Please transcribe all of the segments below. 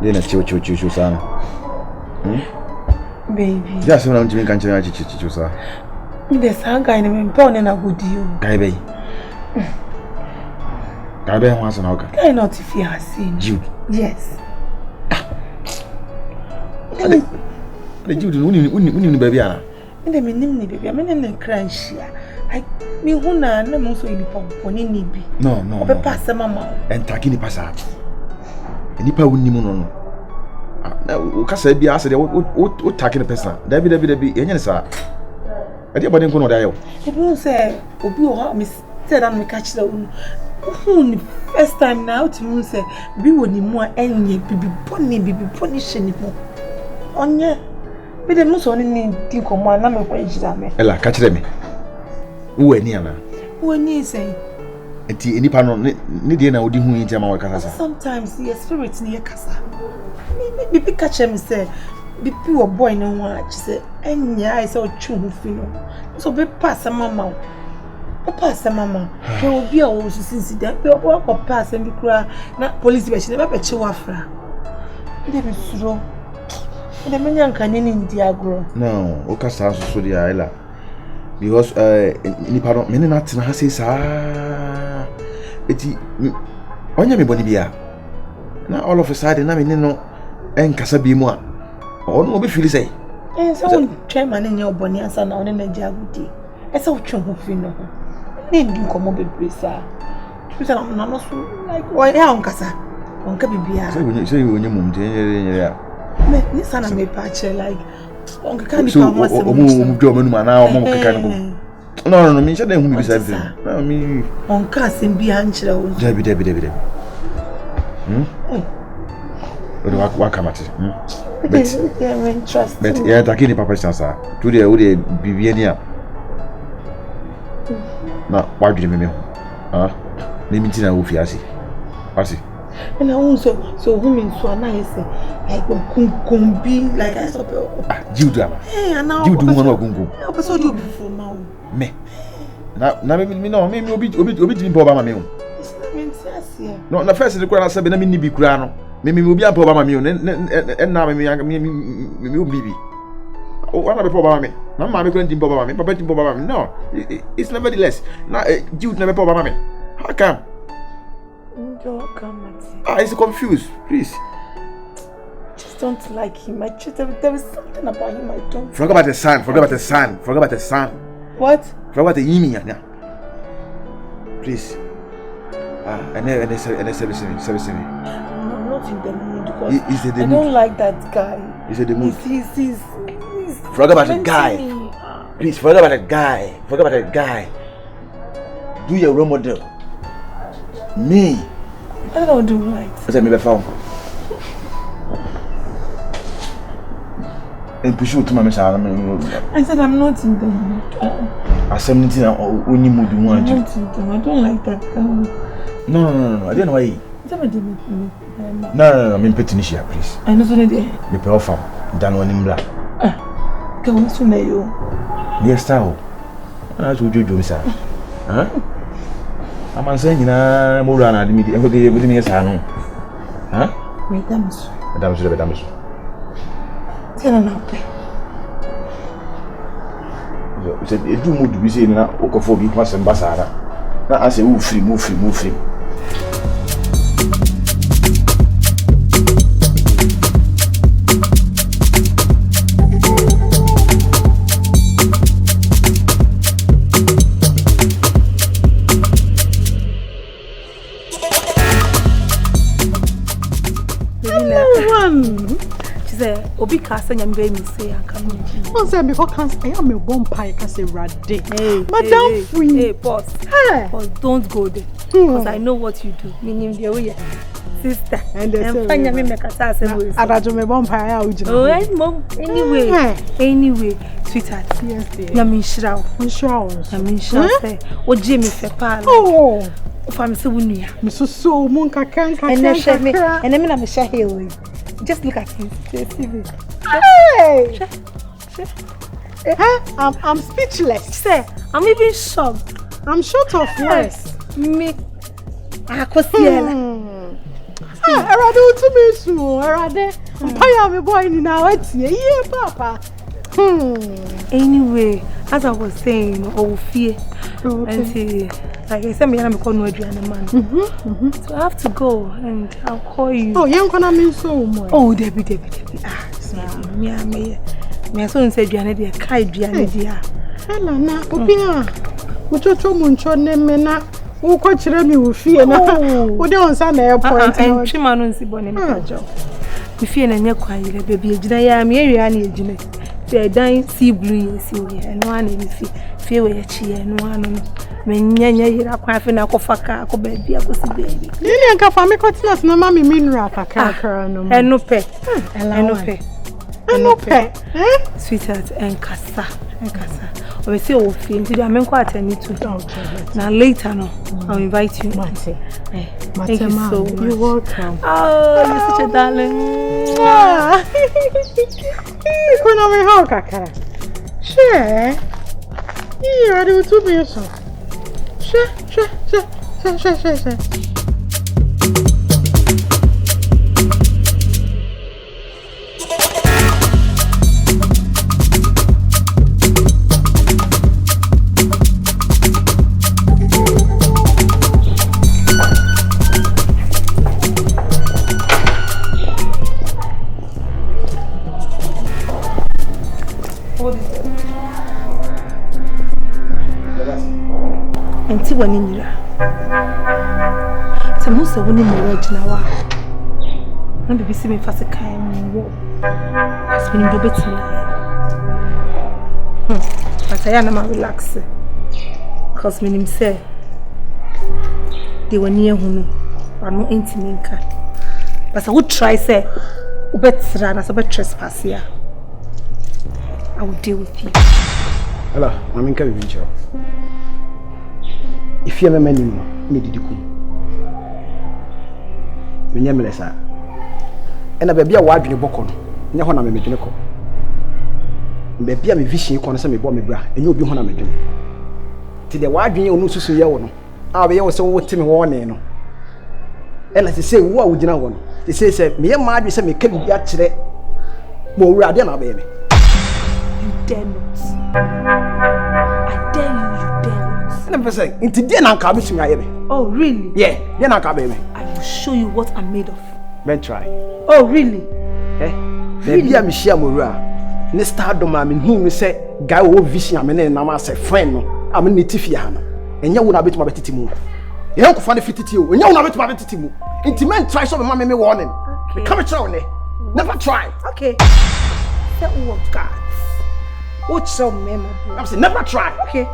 Then a chill, son. Baby. Just when I'm doing cancer, sir. There's a guy named Brown and a good deal. Gaibe wants an organ. I not if you have seen Jude. Yes. The Jude, wouldn't baby Anna. And the minimum baby, I mean, in the crash. I mean, who are no more so in the pump for any be. No, but pass a mamma and taking the passage. And if I wouldn't even now, Cassa be asked, what taking a person? Debbie, and yes, sir. I did but didn't die. It won't say, Obu, Miss said, I'm catch the first time now to moon say, be would need more any be punishing more. On ye, but the most only think on one number wage that me. Ella, catch them. Who are near? Who are near say? Any panel, Nidiana would do in Jama Casa. Sometimes the spirits near Casa. Maybe catch him say. Be poor boy no one say and yeah I saw chum fino so be pass a mama there will be a whole incident be walk pass and be cry na police be she never be chiwafra dey be slow and the man can in the agro no o kasa so the isla because ni pardon me na tina ha say sa eti onya me boni bia na all of a sudden na me no en kasa bi mu a oh no be feel say so chairman in your boni answer na on na jagudi e say otwe ho fi no na ndi nkomo bebre sa tu say na no so like why ha on kasa on ka bibia say onye mum je nyere ya me ni sana me pa che like on ka kan pa mo se mo do manu ma na mo ka kan ko no me shade hu mi bisa bi na me on ka sem bi han kire wo debi what come at it? But yeah, taking papa chansa. Today we be here. Na why do you me? Limiting na ofiasi. What's it? And I also so women so na say like kunkumbi like I saw Jude. And now Jude one kunkum. I was so do before now. Me. Na me no me obi tin po ba ma me o. No na first the kura na say be na me ni bi kura no. Me obi ampo ba ma me o na me obi bi. Oh, what about Papa? No, mammy couldn't think about me. Papa didn't about me. No, it's nevertheless. Now, Jude never Papa mammy. How come? He's confused. Please. Just don't like him. There is something about him I don't. Forget about the son. Forget about the son. Forget about the son. What? Forget about the Yimi. Please. And then service me. I'm not in the mood because I don't like that guy. He's in the mood. He's forget about the guy. Please forget about the guy. Forget about the guy. Do your role model. Me. I don't do right. What's that me found? And push you to my message. I said I'm not in the mood. I said anything only mood you want to. I don't like that guy. No. I didn't know why. No. I'm petting here, please. I know something there. Me pay off am. Dan one in black. Can we soon you? Yes, sir. I told you, Joe, sir. Huh? I'm saying, more than I did. Everything me, sir. Huh? Madame. Tell her now. You said, if you would be saying, Okophobic was ambassador. Now I say, move free. Obi kasa nyambe mi say akamu. On say me for cancer I am a bomb pie can say rade. Madam free. Hey boss. Hey. But don't go there. Because I know what you do. Meaning the way sister. And fanya me make kasa say we. Abajo me bomb pie a ujina. Oh, anyway, sweetheart. Yes dear. Nyami shira. Nyami shira say oje me fe pa. Oh. Fam se wunia. Me so mun kakan. And me na me share here. Just look at him. Hey! I'm speechless. Say, I'm even shocked. I'm short of words. Me, I could see Erade to me so. Erade. Paya me boy ni na wati. Yeah, papa. Anyway, as I was saying, fear. And see, like I said, me and I call no man. So I have to go and I'll call you. Oh, you gonna mean so much. Oh, Debbie. Me so said you are the kai dia. Hello na, opia. Muchocho muncho ne mena. Wo ko kire mi wo fie na. Wo de on sa na airport. And chima no nsi bone me jo. Me fie na nya kwa yire baby ejina ya me area na ejina. Say dan sea blue yesi we eno ana me fie we chi eno ano. Me nya yira kwa afi na akofaka akobabi akosi baby. Ni nka fa me continent na mama mineral kakra no. Eno pe. Sweetheart and kasa. We see our film today. I'm going to attend to. Now later, no, I'll invite you. Thank you so much. You're welcome. Oh, you're such a darling. Sure. You are the two person. Sure. Enti wani nyira. Se mo se woni mo agina wa. Na bibi si me fa se kan mo wo. As me ndo betimi. But I am relax. Cause me nim say they were near hunu. But no intiminka. But I would try say ubetra na so be trespass here. I will deal with you. Hello, I'm in Kyerewaa. If you have a menu, you need to come. When you are and a baby, a wide in a bocon. No one I'm a medical. Baby, I'm a vision, you can send me bomb me bra, and you'll be one of me. Till the wide you know, so you I'll be also what Timmy warning. And as you say, what would you know? They say, me and Margie send me can't be actually more rather than a baby. You dare not. I dare you dare not. Never say, into dinner, I'm coming to my baby. Oh, really? Yeah, then I'll come, baby. I will show you what I'm made of. Ben try. Oh, really? Baby, I'm Michelle Mora. Next stardom, I mean, who say, guy will vision, I mean, I'm a friend. I'm a native Yano. And you will not be my betty move. You don't find a 50 you, and you'll not be my betty move. Intimate try some mammy me warning. Okay. Come on, never try. Okay. That word, God. What's so memory? I'm saying, never try. Okay.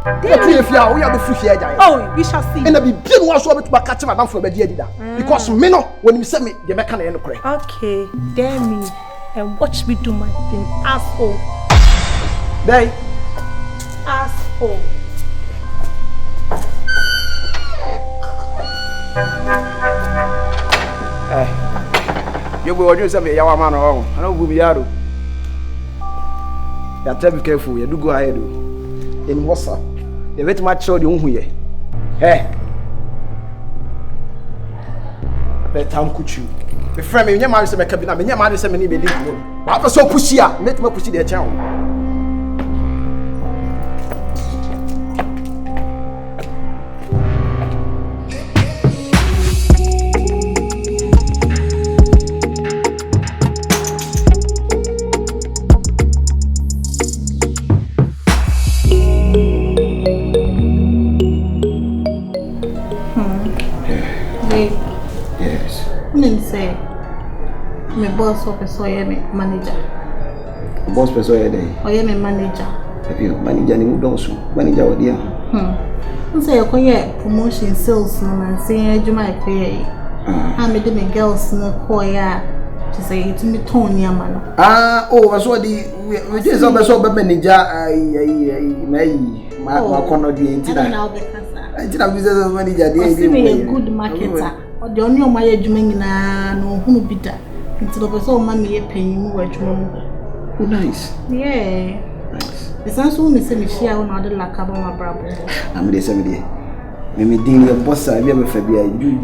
If you are, we are the free here. Oh, we shall see. And I'll be big one so to catch my down for a bed. Because me no, when you send me, the mechanic and cry. Okay, dare me and watch me do my thing, asshole. Day. Asshole. You will do something, your man. I know who we are. You have to be careful. You do go ahead. In WhatsApp, you very much show the who here. Hey, but time could you? The friend, me, your man is a cabin. Me, your man is a many baby. But I so push here. Let me push the channel. Say, my boss officer, I am a manager. Boss person, I am a manager. If you manager, you don't so manager, what dear? Say, I promotion sales, and say, you might pay. I made them girls no choir to say to me, Tony, man. Oh, I saw the we just also manager. I my corner the internet. I did a business manager, a good marketer. The only my adjument no who be that. Into the person, mammy, paying you what you nice. Yeah. Nice. The sense who miss me, she are not like my brother. I'm the same day. Maybe ding your boss, I never Fabia, you.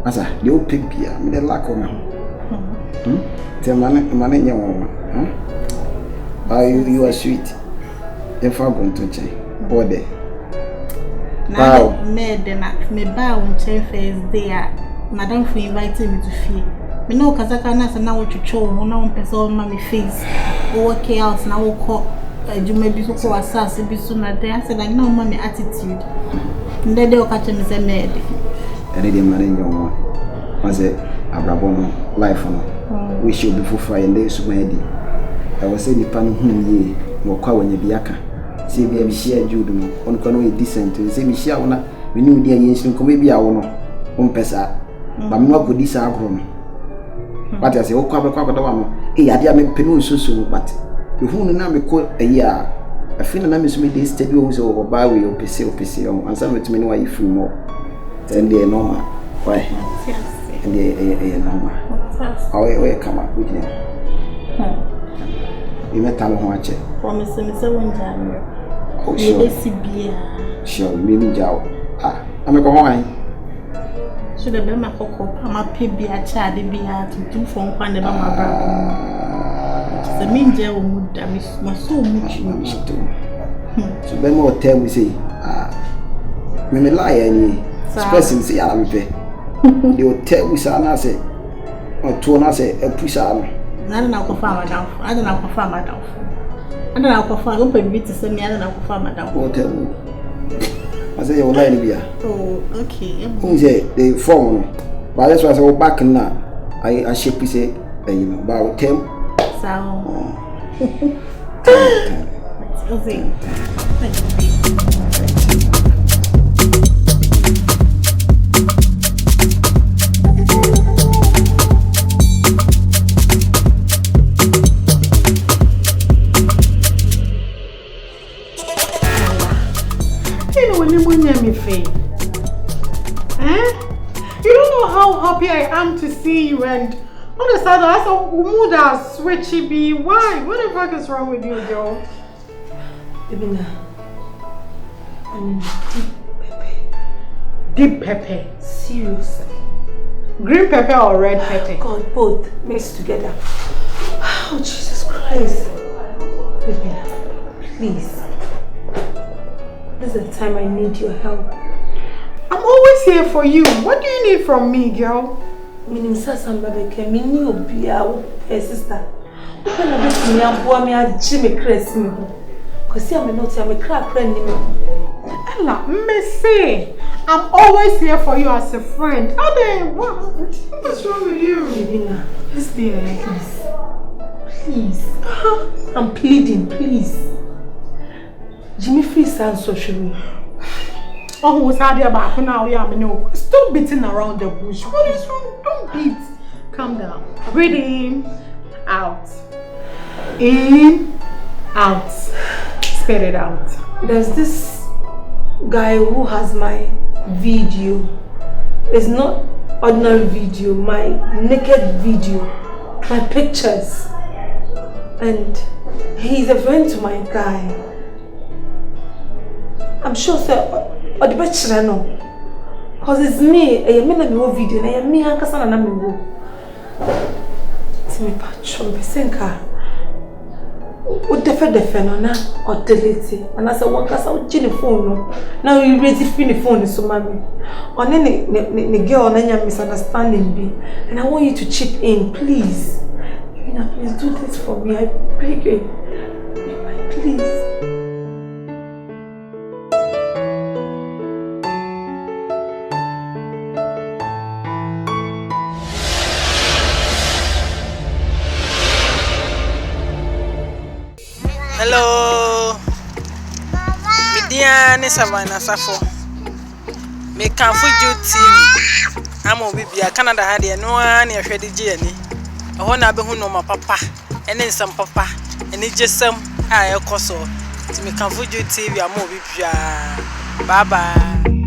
Asa, the old pig beer, me the lack on. Tell man, you are sweet. If I'm going to change, what day? Now, me bow and chair face there. Madame for inviting me to feel. Me know Kazakana and now what you show, now on person mammy face. Okay, out now will call. You may be so assassin be sooner there. I said, like, no, mommy attitude. And then they'll catch him as a maid. And they didn't manage your one. I said, Abrabon, life on. We should be for Friday and days ready. I was saying, the pan whom ye will call when you be aka. Say, we share Jude on Conway decent to say, Michelle, we knew the ancient come maybe I will not pesa. But not good this agron. But I say, oh, cover the one. Eh, I did make penal so, but. Who know me call a year? I feel na me so me dey steady also or buy we opese and some with me know why free more. And they normal. Why? Yes. And they normal. Oh, come up with them. You met am ho ache. Promise me say won jam. Oh, sure. Sure, me jaw. Ah, am ko ho should have been my cocoa, my pig be a child, be a to do from one of my brother. The mean jail would damage my soul much. So, then more tell me, say, when me lie, any expressing say, I'm pay. They will tell me, son, say, or two, and I say, a push on. I don't know, farmer down. I don't know, farmer down. I don't know, farmer open me to send me, I don't know, farmer down. What tell me? I say, you're lying here. Oh, okay. Who say they phone? But that's why I say, back now. I shape say, you know, about 10. So, you don't know how happy I am to see you, and all of a sudden I saw mood as switchy be. Why? What the fuck is wrong with you, girl? Ibina, deep pepper. Seriously. Green pepper or red pepper? God, both mixed together. Oh, Jesus Christ. Ibina, please. This is the time I need your help. I'm always here for you. What do you need from me, girl? Meaning, sister. Open a bit to me and boy me a Jimmy Cress me. Because I'm not a crack friend. Ella, Missy, I'm always here for you as a friend. What's wrong with you? Ibina, let's be like this. Please. I'm pleading, please. Jimmy Free sounds so sure. Oh, what's that about now? Yeah, I know. Stop beating around the bush. What is wrong? Don't beat. Calm down. Breathe in, out. In, out. Spit it out. There's this guy who has my video. It's not ordinary video, my naked video, my pictures. And he's a friend to my guy. I'm sure, sir. Or the best no, because it's me. I mean, I'm no video. I am me. I'm kasana na me wo. Timi patron besenka. O defe no na o delete. And I say one kasa o gine phone no. Now you ready fini phone so mami. On ne girl na nya misunderstanding be. And I want you to chip in, please. You know, please do this for me. I beg you. Please. Hello, Midian is Sarfo. Me can for Jude TV. I'm on Bibia Canada had no one near Freddy Jenny. I want to be who know my papa, and then some papa, and it's just some I also. To me can for Jude TV. I'm on Bibia. Bye bye.